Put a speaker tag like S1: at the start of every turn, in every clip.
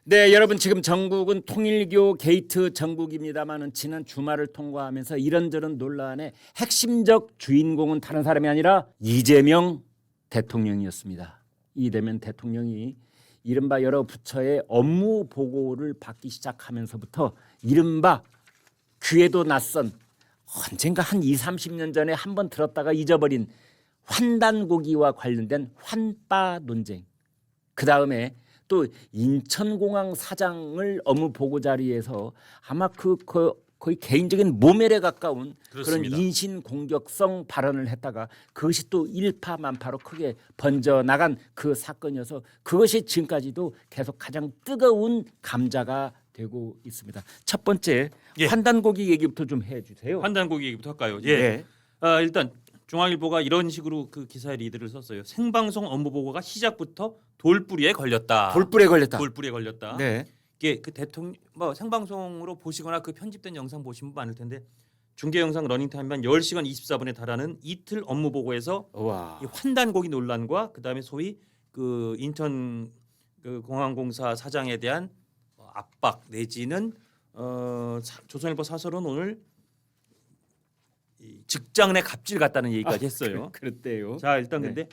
S1: 네, 여러분 지금 전국은 통일교 게이트 전국입니다만은 지난 주말을 통과하면서 이런저런 논란의 핵심적 주인공은 다른 사람이 아니라 이재명 대통령이었습니다. 이재명 대통령이 이른바 여러 부처의 업무 보고를 받기 시작하면서부터 이른바 귀에도 낯선 언젠가 한 20, 30년 전에 한번 들었다가 잊어버린 환단고기와 관련된 환빠 논쟁. 그다음에 또 인천공항 사장을 업무 보고 자리에서 아마 거의 개인적인 모멸에 가까운
S2: 그렇습니다.
S1: 그런 인신공격성 발언을 했다가 그것이 또 일파만파로 크게 번져나간 그 사건이어서 그것이 지금까지도 계속 가장 뜨거운 감자가 되고 있습니다. 첫 번째 환단고기 얘기부터 좀 해주세요.
S2: 환단고기 얘기부터 할까요? 예.
S1: 네.
S2: 일단 중앙일보가 이런 식으로 그 기사의 리드를 썼어요. 생방송 업무 보고가 시작부터 돌뿌리에 걸렸다.
S1: 돌불에 걸렸다.
S2: 돌뿌리에 걸렸다.
S1: 네.
S2: 이게 그 대통령 뭐 생방송으로 보시거나 그 편집된 영상 보신 분 많을 텐데 중계 영상 러닝 타임만 10시간 24분에 달하는 이틀 업무 보고에서
S1: 와.
S2: 이 환단고기 논란과 그다음에 소위 그 인천 그 공항공사 사장에 대한 압박 내지는 조선일보 사설은 오늘 이 직장 내 갑질 같다는 얘기까지 했어요.
S1: 그랬대요.
S2: 자 일단
S1: 네.
S2: 근데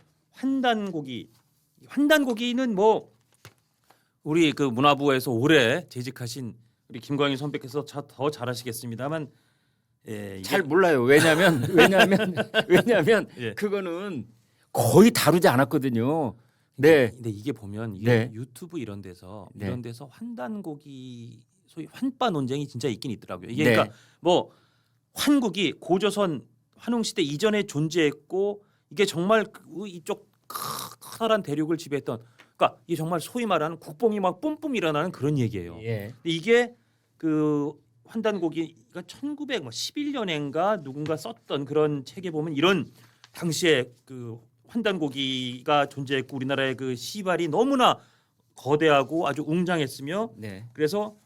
S2: 환단고기는 뭐 우리 그 문화부에서 오래 재직하신 우리 김광일 선배께서 더 잘하시겠습니다만 이게
S1: 잘 몰라요. 왜냐하면
S2: 예.
S1: 그거는 거의 다루지 않았거든요. 네.
S2: 근데 이게 보면 이게
S1: 네.
S2: 유튜브 이런 데서
S1: 네.
S2: 이런 데서 환단고기 소위 환빠 논쟁이 진짜 있긴 있더라고요. 이게
S1: 네.
S2: 그러니까 뭐 환국이 고조선 환웅시대 이전에 존재했고 이게 정말 이쪽 커다란 대륙을 지배했던 그러니까 이게 정말 소위 말하는 국뽕이 막 뿜뿜 일어나는 그런 얘기예요.
S1: 예.
S2: 근데 이게 그 환단고기가 1911년인가 누군가 썼던 그런 책에 보면 이런 당시에 그 환단고기가 존재했고 우리나라의 그 시발이 너무나 거대하고 아주 웅장했으며
S1: 네.
S2: 그래서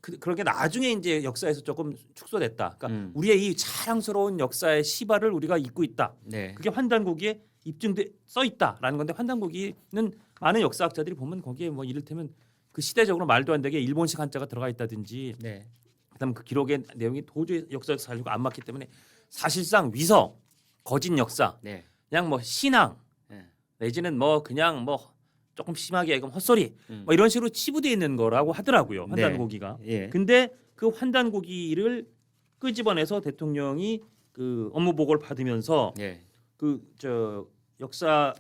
S2: 그렇게 나중에 이제 역사에서 조금 축소됐다. 그러니까 우리의 이 자랑스러운 역사의 시발을 우리가 잊고 있다.
S1: 네.
S2: 그게 환단고기에 입증돼 써 있다라는 건데 환단고기는 많은 역사학자들이 보면 거기에 뭐 이를테면 그 시대적으로 말도 안 되게 일본식 한자가 들어가 있다든지
S1: 네.
S2: 그다음 그 기록의 내용이 도저히 역사에서 살리고 안 맞기 때문에 사실상 위서 거짓 역사
S1: 네.
S2: 그냥 뭐 신앙
S1: 네.
S2: 내지는 뭐 그냥 뭐 조금 심하게 얘기하면 헛소리
S1: 음.
S2: 뭐 이런 식으로 치부되어 있는 거라고 하더라고요.
S1: 네.
S2: 환단고기가.
S1: 예.
S2: 근데 그 환단고기를 끄집어내서 대통령이 그 업무 보고를 받으면서
S1: 예.
S2: 그 저 역사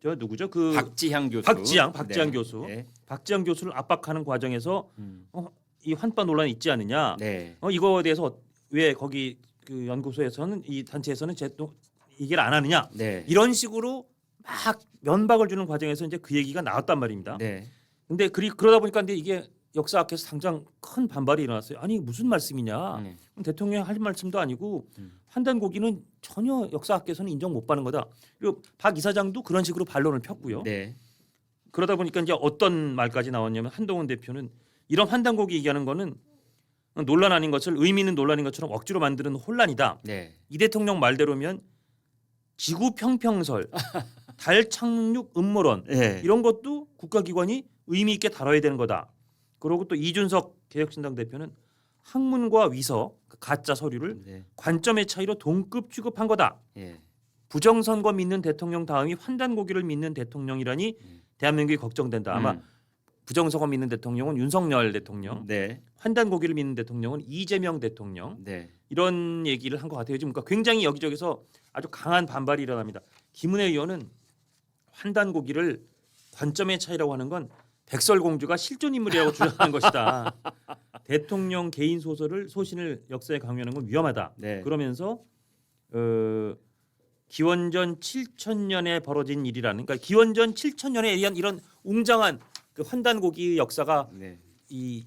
S2: 저 누구죠? 그
S1: 박지향 교수.
S2: 박지향
S1: 네.
S2: 교수.
S1: 네.
S2: 박지향 교수를 압박하는 과정에서
S1: 음.
S2: 이 환빠 논란이 있지 않느냐.
S1: 네.
S2: 이거에 대해서 왜 거기 그 연구소에서는 이 단체에서는 또 얘기를 안 하느냐.
S1: 네.
S2: 이런 식으로 막 면박을 주는 과정에서 이제 그 얘기가 나왔단 말입니다.
S1: 네.
S2: 근데 그러다 보니까 근데 이게 역사학에서 당장 큰 반발이 일어났어요. 아니 무슨 말씀이냐?
S1: 네.
S2: 그럼 대통령이 할 말씀도 아니고
S1: 음.
S2: 환단고기는 전혀 역사학계에서는 인정 못 받는 거다. 그리고 박 이사장도 그런 식으로 반론을 폈고요.
S1: 네.
S2: 그러다 보니까 이제 어떤 말까지 나왔냐면 한동훈 대표는 이런 환단고기 얘기하는 거는 논란 아닌 것을 의미 있는 논란인 것처럼 억지로 만드는 혼란이다.
S1: 네.
S2: 이 대통령 말대로면 지구 평평설, 달 착륙 음모론
S1: 네.
S2: 이런 것도 국가기관이 의미 있게 다뤄야 되는 거다. 그리고 또 이준석 개혁신당 대표는 학문과 위서, 그 가짜 서류를
S1: 네.
S2: 관점의 차이로 동급 취급한 거다.
S1: 예.
S2: 부정선거 믿는 대통령 다음이 환단고기를 믿는 대통령이라니 대한민국이 걱정된다. 아마 부정선거 믿는 대통령은 윤석열 대통령,
S1: 네.
S2: 환단고기를 믿는 대통령은 이재명 대통령
S1: 네.
S2: 이런 얘기를 한 것 같아요. 지금 그러니까 굉장히 여기저기서 아주 강한 반발이 일어납니다. 김은혜 의원은 환단고기를 관점의 차이라고 하는 건 백설공주가 실존 인물이라고 주장하는 것이다. 대통령 개인 소신을 역사에 강요하는 건 위험하다.
S1: 네.
S2: 그러면서 기원전 7,000년에 벌어진 일이라는 그러니까 기원전 7,000년에 의한 이런 웅장한 그 환단고기 역사가
S1: 네.
S2: 이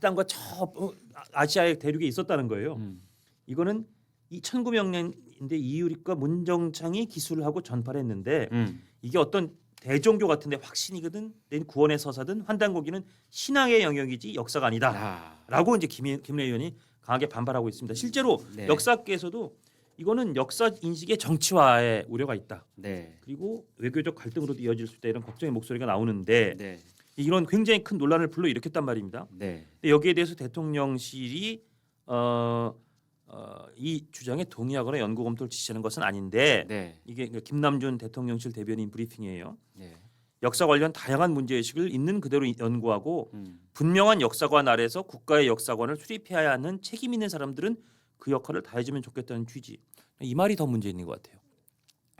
S2: 땅과 저 아시아의 대륙에 있었다는 거예요. 이거는 이 1900년인데 이유립과 문정창이 기술을 하고 전파를 했는데 이게 어떤 대종교 같은데 확신이거든 낸 구원의 서사든 환단고기는 신앙의 영역이지 역사가 아니다라고 이제 김은혜 의원이 강하게 반발하고 있습니다. 실제로
S1: 네.
S2: 역사학계에서도 이거는 역사 인식의 정치화에 우려가 있다.
S1: 네.
S2: 그리고 외교적 갈등으로도 이어질 수 있다 이런 걱정의 목소리가 나오는데
S1: 네.
S2: 이런 굉장히 큰 논란을 불러일으켰단 말입니다.
S1: 네.
S2: 여기에 대해서 대통령실이 이 주장에 동의하거나 연구 검토를 지시하는 것은 아닌데
S1: 네.
S2: 이게 김남준 대통령실 대변인 브리핑이에요.
S1: 네.
S2: 역사 관련 다양한 문제의식을 있는 그대로 연구하고
S1: 음.
S2: 분명한 역사관 아래서 국가의 역사관을 수립해야 하는 책임 있는 사람들은 그 역할을 다해주면 좋겠다는 취지. 이 말이 더 문제 있는 것 같아요.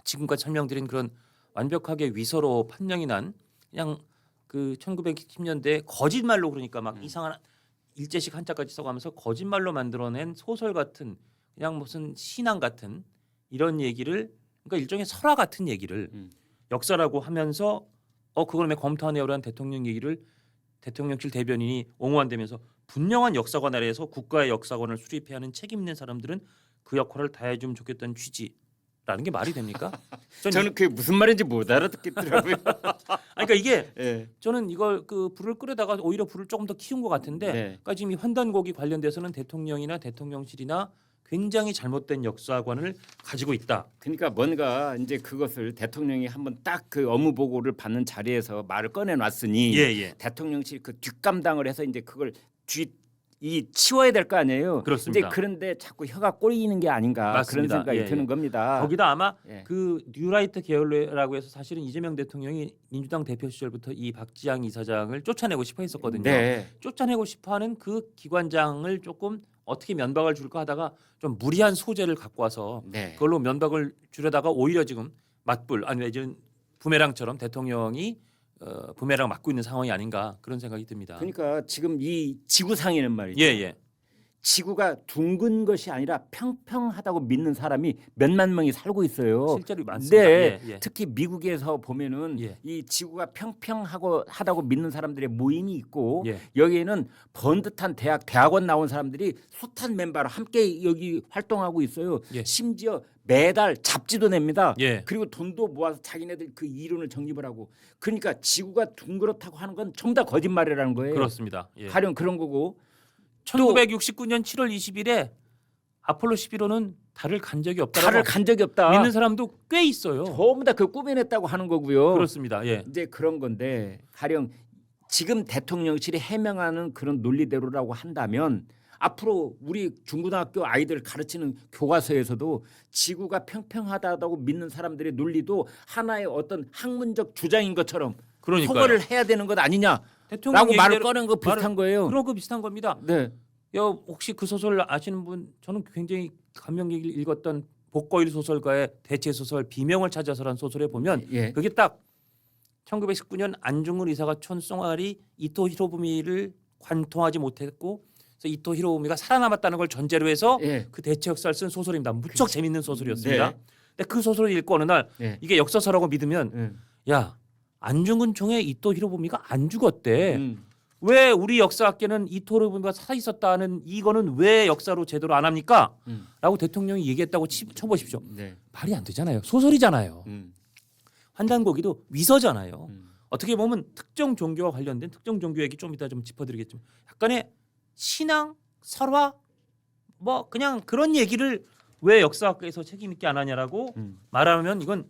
S2: 지금까지 설명드린 그런 완벽하게 위서로 판명이 난 그냥 그 1910년대 거짓말로 그러니까 막 이상한 일제식 한자까지 써가면서 거짓말로 만들어낸 소설 같은 그냥 무슨 신앙 같은 이런 얘기를 그러니까 일종의 설화 같은 얘기를 역사라고 하면서 그걸 왜 검토하네요라는 대통령 얘기를 대통령실 대변인이 옹호한다면서 분명한 역사관 아래에서 국가의 역사관을 수립해야 하는 책임 있는 사람들은 그 역할을 다해주면 좋겠다는 취지라는 게 말이 됩니까?
S1: 저는 그게 무슨 말인지 못 알아듣겠더라고요.
S2: 그러니까 이게
S1: 네.
S2: 저는 이걸 그 불을 끄려다가 오히려 불을 조금 더 키운 것 같은데
S1: 네.
S2: 그러니까 지금 이 환단곡이 관련돼서는 대통령이나 대통령실이나 굉장히 잘못된 역사관을 가지고 있다.
S1: 그러니까 뭔가 이제 그것을 대통령이 한번 딱 그 업무 보고를 받는 자리에서 말을 꺼내 놨으니
S2: 예.
S1: 대통령실 그 뒷감당을 해서 이제 그걸 치워야 될 거 아니에요.
S2: 그렇습니다.
S1: 이제 그런데 자꾸 혀가 꼬이는 게 아닌가
S2: 맞습니다.
S1: 그런 생각이 드는 겁니다.
S2: 거기다 아마
S1: 예.
S2: 그 뉴라이트 계열라고 해서 사실은 이재명 대통령이 민주당 대표 시절부터 이 박지양 이사장을 쫓아내고 싶어 했었거든요.
S1: 네.
S2: 쫓아내고 싶어하는 그 기관장을 조금 어떻게 면박을 줄까 하다가 좀 무리한 소재를 갖고 와서
S1: 네.
S2: 그걸로 면박을 주려다가 오히려 지금 맞불 아니 이제 부메랑처럼 대통령이 부메랑 맞고 있는 상황이 아닌가 그런 생각이 듭니다.
S1: 그러니까 지금 이 지구상에는 말이죠.
S2: 예.
S1: 지구가 둥근 것이 아니라 평평하다고 믿는 사람이 몇만 명이 살고 있어요.
S2: 실제로 많습니다.
S1: 네,
S2: 예.
S1: 특히 미국에서 보면은
S2: 예.
S1: 이 지구가 평평하다고 믿는 사람들의 모임이 있고
S2: 예.
S1: 여기에는 번듯한 대학원 나온 사람들이 숱한 멤버로 함께 여기 활동하고 있어요.
S2: 예.
S1: 심지어 매달 잡지도 냅니다.
S2: 예.
S1: 그리고 돈도 모아서 자기네들 그 이론을 정립을 하고 그러니까 지구가 둥그렇다고 하는 건 전부 다 거짓말이라는 거예요.
S2: 그렇습니다. 예.
S1: 가령 그런 거고
S2: 1969년 7월 20일에 아폴로 11호는 달을 간 적이 없다라고
S1: 달을 간 적이 없다.
S2: 믿는 사람도 꽤 있어요.
S1: 전부 다 그 꾸며냈다고 하는 거고요.
S2: 그렇습니다. 예.
S1: 이제 그런 건데 가령 지금 대통령실이 해명하는 그런 논리대로라고 한다면 앞으로 우리 중고등학교 아이들 가르치는 교과서에서도 지구가 평평하다고 믿는 사람들의 논리도 하나의 어떤 학문적 주장인 것처럼
S2: 그러니까요.
S1: 소거를 해야 되는 것 아니냐라고
S2: 대통령
S1: 말을
S2: 얘기대로-
S1: 꺼낸 거 비슷한 거예요.
S2: 그런 거 비슷한 겁니다.
S1: 네.
S2: 혹시 그 소설 아시는 분? 저는 굉장히 감명 깊게 읽었던 복거일 소설가의 대체 소설 비명을 찾아서라는 소설에 보면
S1: 예.
S2: 그게 딱 1919년 안중근 의사가 촌 쏘아리 이토 히로부미를 관통하지 못했고 그래서 이토 히로부미가 살아남았다는 걸 전제로 해서
S1: 예.
S2: 그 대체 역사를 쓴 소설입니다. 무척 재밌는 소설이었습니다.
S1: 네.
S2: 근데 그 소설을 읽고 어느 날
S1: 예.
S2: 이게 역사서라고 믿으면
S1: 예.
S2: 야 안중근 총의 이토 히로부미가 안 죽었대.
S1: 음.
S2: 왜 우리 역사학계는 이토 히로부미가 살아 있었다는 이거는 왜 역사로 제대로 안 합니까? 라고 대통령이 얘기했다고 쳐보십시오.
S1: 네.
S2: 말이 안 되잖아요. 소설이잖아요.
S1: 음.
S2: 환단고기도 위서잖아요.
S1: 음.
S2: 어떻게 보면 특정 종교와 관련된 특정 종교 얘기 좀 이따 좀 짚어드리겠지만 약간의 신앙, 설화 뭐 그냥 그런 얘기를 왜 역사학계에서 책임 있게 안 하냐라고 말하면 이건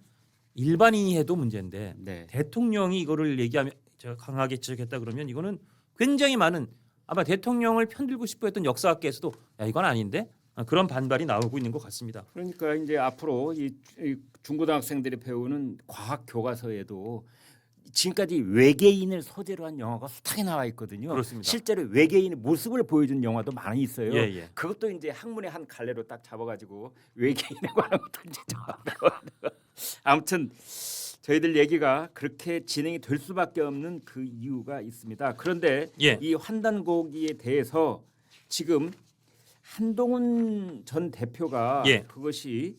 S2: 일반인이 해도 문제인데
S1: 네.
S2: 대통령이 이거를 얘기하면 강하게 지적했다 그러면 이거는 굉장히 많은 아마 대통령을 편들고 싶어했던 역사학계에서도 야 이건 아닌데 그런 반발이 나오고 있는 것 같습니다.
S1: 그러니까 이제 앞으로 이 중고등학생들이 배우는 과학 교과서에도 지금까지 외계인을 소재로 한 영화가 숱하게 나와 있거든요.
S2: 그렇습니다.
S1: 실제로 외계인의 모습을 보여준 영화도 많이 있어요.
S2: 예.
S1: 그것도 이제 학문의 한 갈래로 딱 잡아가지고 외계인에 관한 것도 이제 아무튼 저희들 얘기가 그렇게 진행이 될 수밖에 없는 그 이유가 있습니다. 그런데
S2: 예.
S1: 이 환단고기에 대해서 지금 한동훈 전 대표가
S2: 예.
S1: 그것이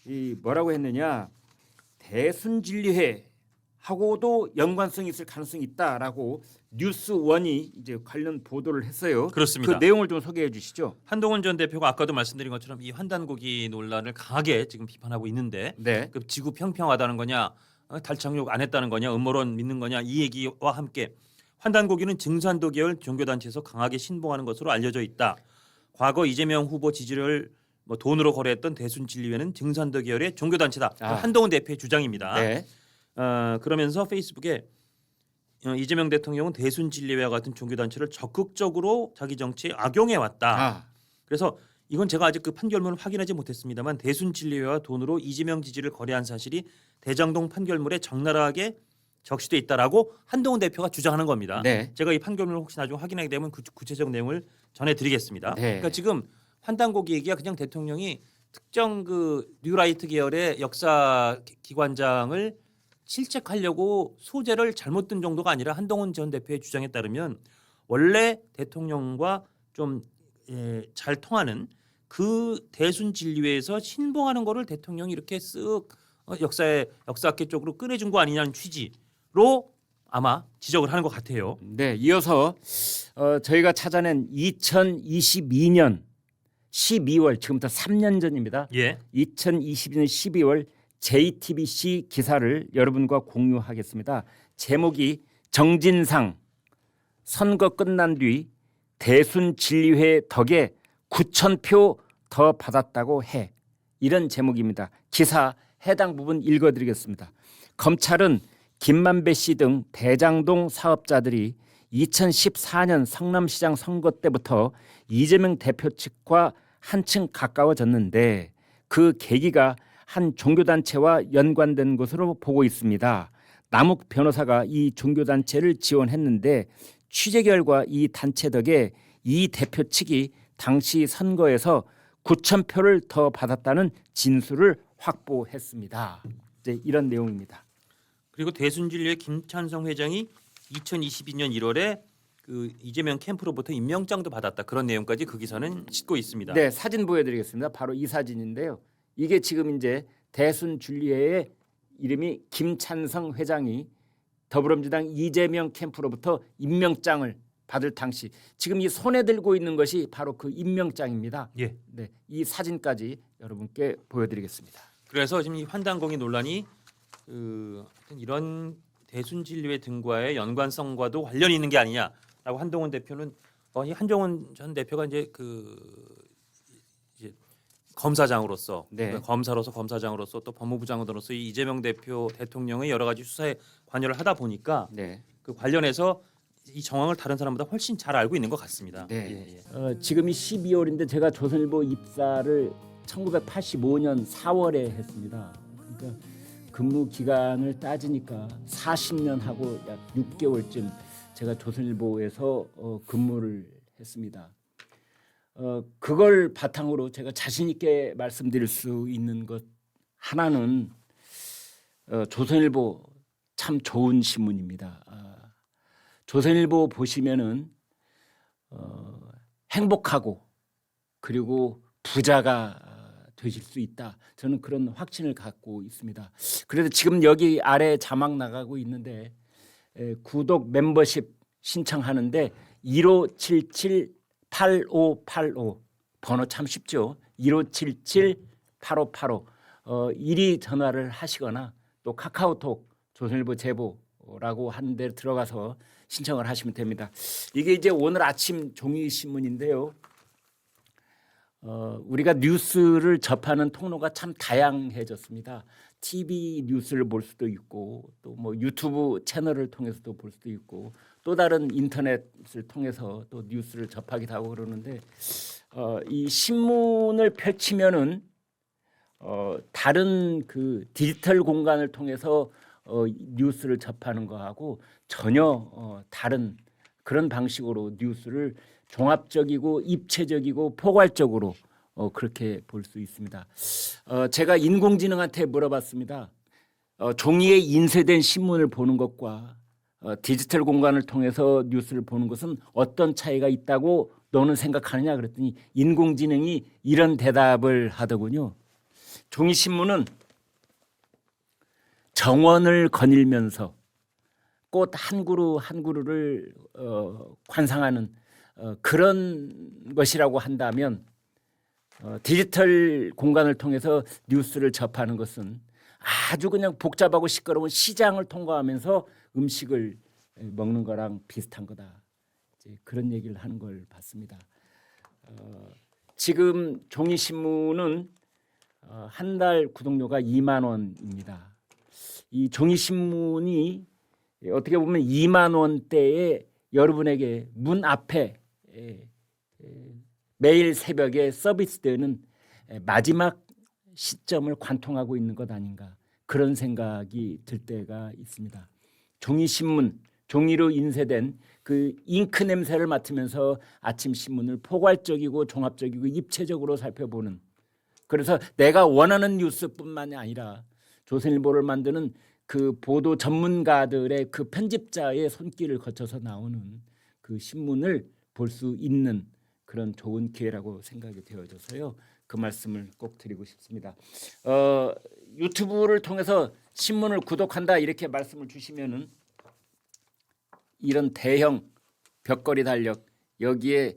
S1: 이 뭐라고 했느냐 대순진리회 하고도 연관성이 있을 가능성이 있다라고 뉴스원이 이제 관련 보도를 했어요.
S2: 그렇습니다.
S1: 그 내용을 좀 소개해 주시죠.
S2: 한동훈 전 대표가 아까도 말씀드린 것처럼 이 환단고기 논란을 강하게 지금 비판하고 있는데
S1: 네.
S2: 그 지구 평평하다는 거냐 달 착륙 안 했다는 거냐 음모론 믿는 거냐 이 얘기와 함께 환단고기는 증산도 계열 종교단체에서 강하게 신봉하는 것으로 알려져 있다. 과거 이재명 후보 지지를 뭐 돈으로 거래했던 대순진리회는 증산도 계열의 종교단체다.
S1: 아.
S2: 한동훈 대표의 주장입니다.
S1: 네.
S2: 그러면서 페이스북에 이재명 대통령은 대순진리회와 같은 종교단체를 적극적으로 자기 정치에 악용해 왔다.
S1: 아.
S2: 그래서 이건 제가 아직 그 판결문을 확인하지 못했습니다만 대순진리회와 돈으로 이재명 지지를 거래한 사실이 대장동 판결물에 적나라하게 적시돼 있다라고 한동훈 대표가 주장하는 겁니다.
S1: 네.
S2: 제가 이 판결문을 혹시 나중에 확인하게 되면 구체적 내용을 전해드리겠습니다.
S1: 네.
S2: 그러니까 지금 환단고기 얘기가 그냥 대통령이 특정 그 뉴라이트 계열의 역사 기관장을 실책하려고 소재를 잘못 든 정도가 아니라 한동훈 전 대표의 주장에 따르면 원래 대통령과 좀 잘 통하는 그 대순진리회에서 신봉하는 거를 대통령이 이렇게 쓱 역사학계 쪽으로 꺼내준 거 아니냐는 취지로 아마 지적을 하는 것 같아요.
S1: 네, 이어서 저희가 찾아낸 2022년 12월 지금부터 3년 전입니다.
S2: 예.
S1: 2022년 12월 JTBC 기사를 여러분과 공유하겠습니다. 제목이 정진상 선거 끝난 뒤 대순진리회 덕에 9,000표 더 받았다고 해. 이런 제목입니다. 기사 해당 부분 읽어드리겠습니다. 검찰은 김만배 씨 등 대장동 사업자들이 2014년 성남시장 선거 때부터 이재명 대표 측과 한층 가까워졌는데 그 계기가 한 종교단체와 연관된 것으로 보고 있습니다. 남욱 변호사가 이 종교단체를 지원했는데 취재 결과 이 단체 덕에 이 대표 측이 당시 선거에서 9,000표를 더 받았다는 진술을 확보했습니다. 이제 이런 내용입니다.
S2: 그리고 대순진리회 김찬성 회장이 2022년 1월에 그 이재명 캠프로부터 임명장도 받았다. 그런 내용까지 그 기사는 싣고 있습니다.
S1: 네, 사진 보여드리겠습니다. 바로 이 사진인데요. 이게 지금 이제 대순진리회의 이름이 김찬성 회장이 더불어민주당 이재명 캠프로부터 임명장을 받을 당시 지금 이 손에 들고 있는 것이 바로 그 임명장입니다.
S2: 예.
S1: 네, 이 사진까지 여러분께 보여드리겠습니다.
S2: 그래서 지금 이 환단공의 논란이 이런 대순진리회 등과의 연관성과도 관련이 있는 게 아니냐라고 한동훈 대표는 이 한동훈 전 대표가 이제 이제 검사장으로서
S1: 네.
S2: 검사장으로서 또 법무부 장관으로서 이 이재명 대표 대통령의 여러 가지 수사에 관여를 하다 보니까
S1: 네.
S2: 그 관련해서 이 정황을 다른 사람보다 훨씬 잘 알고 있는 것 같습니다.
S1: 네. 지금이 12월인데 제가 조선일보 입사를 1985년 4월에 했습니다. 그러니까 근무 기간을 따지니까 40년 하고 약 6개월쯤 제가 조선일보에서 근무를 했습니다. 그걸 바탕으로 제가 자신 있게 말씀드릴 수 있는 것 하나는 조선일보 참 좋은 신문입니다. 조선일보 보시면은 행복하고 그리고 부자가 되실 수 있다. 저는 그런 확신을 갖고 있습니다. 그래도 지금 여기 아래 자막 나가고 있는데 구독 멤버십 신청하는데 1577-8585 번호 참 쉽죠. 1577-8585 이리 전화를 하시거나 또 카카오톡 조선일보 제보라고 하는 데 들어가서 신청을 하시면 됩니다. 이게 이제 오늘 아침 종이 신문인데요. 우리가 뉴스를 접하는 통로가 참 다양해졌습니다. TV 뉴스를 볼 수도 있고 또 뭐 유튜브 채널을 통해서도 볼 수도 있고 또 다른 인터넷을 통해서 또 뉴스를 접하기도 하고 그러는데 이 신문을 펼치면은 다른 그 디지털 공간을 통해서 뉴스를 접하는 거하고 전혀 다른 그런 방식으로 뉴스를 종합적이고 입체적이고 포괄적으로 그렇게 볼 수 있습니다. 제가 인공지능한테 물어봤습니다. 종이에 인쇄된 신문을 보는 것과 디지털 공간을 통해서 뉴스를 보는 것은 어떤 차이가 있다고 너는 생각하느냐 그랬더니 인공지능이 이런 대답을 하더군요. 종이 신문은 정원을 거닐면서 꽃 한 그루 한 그루를 관상하는 그런 것이라고 한다면 디지털 공간을 통해서 뉴스를 접하는 것은 아주 그냥 복잡하고 시끄러운 시장을 통과하면서 음식을 먹는 거랑 비슷한 거다. 이제 그런 얘기를 하는 걸 봤습니다. 지금 종이 신문은 한 달 구독료가 2만 원입니다. 이 종이 신문이 어떻게 보면 2만 원대에 여러분에게 문 앞에 매일 새벽에 서비스되는 마지막 시점을 관통하고 있는 것 아닌가, 그런 생각이 들 때가 있습니다. 종이 신문, 종이로 인쇄된 그 잉크 냄새를 맡으면서 아침 신문을 포괄적이고 종합적이고 입체적으로 살펴보는, 그래서 내가 원하는 뉴스뿐만이 아니라 조선일보를 만드는 그 보도 전문가들의 그 편집자의 손길을 거쳐서 나오는 그 신문을 볼 수 있는 그런 좋은 기회라고 생각이 되어져서요. 그 말씀을 꼭 드리고 싶습니다. 유튜브를 통해서 신문을 구독한다 이렇게 말씀을 주시면은 이런 대형 벽걸이 달력, 여기에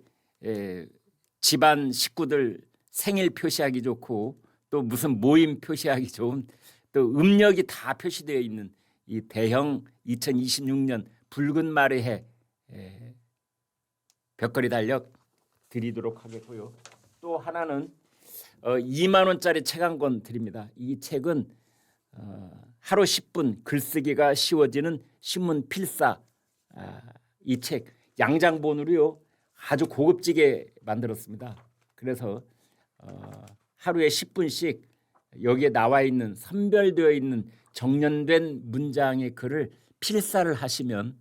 S1: 집안 식구들 생일 표시하기 좋고 또 무슨 모임 표시하기 좋은 또 음력이 다 표시되어 있는 이 대형 2026년 붉은 말의 해 벽걸이 달력 드리도록 하겠고요. 또 하나는 2만 원짜리 책 한 권 드립니다. 이 책은 하루 10분 글쓰기가 쉬워지는 신문 필사, 이 책 양장본으로요 아주 고급지게 만들었습니다. 그래서 하루에 10분씩 여기에 나와 있는 선별되어 있는 정연된 문장의 글을 필사를 하시면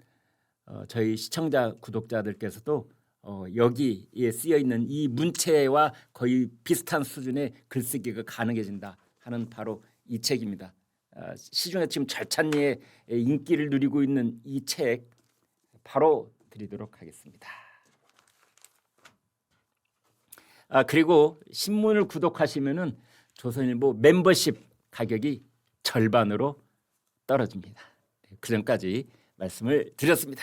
S1: 저희 시청자 구독자들께서도 여기에 쓰여 있는 이 문체와 거의 비슷한 수준의 글쓰기가 가능해진다 하는 바로 이 책입니다. 시중에 지금 절찬리에 인기를 누리고 있는 이 책 바로 드리도록 하겠습니다. 그리고 신문을 구독하시면은 조선일보 멤버십 가격이 절반으로 떨어집니다. 그 전까지 말씀을 드렸습니다.